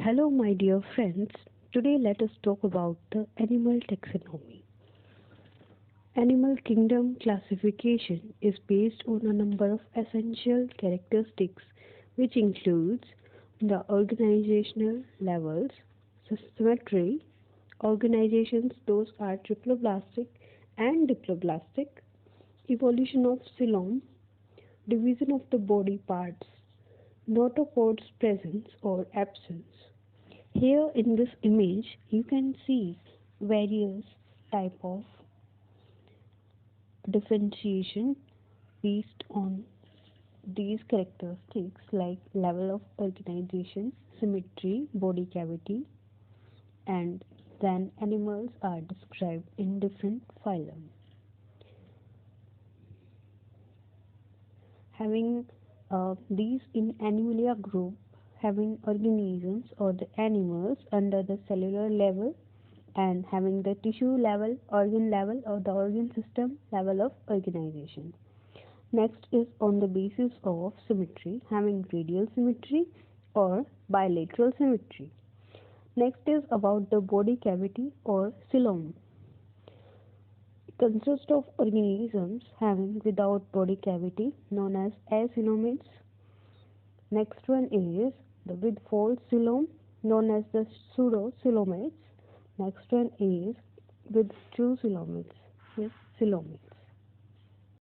Hello, my dear friends. Today, let us talk about the animal taxonomy. Animal kingdom classification is based on a number of essential characteristics, which includes the organizational levels, symmetry, organizations, those are triploblastic and diploblastic, evolution of coelom, division of the body parts, notochord's presence or absence. Here in this image you can see various type of differentiation based on these characteristics like level of organization, symmetry, body cavity, and then animals are described in different phylum. Having these in Animalia group having organisms or the animals under the cellular level and having the tissue level, organ level or the organ system level of organization. Next is on the basis of symmetry, having radial symmetry or bilateral symmetry. Next is about the body cavity or coelom. Consists of organisms having without body cavity known as acoelomids. Next one is the with fold coelom known as the pseudocoelomids. Next one is with true coelomids. Yes, coelomids.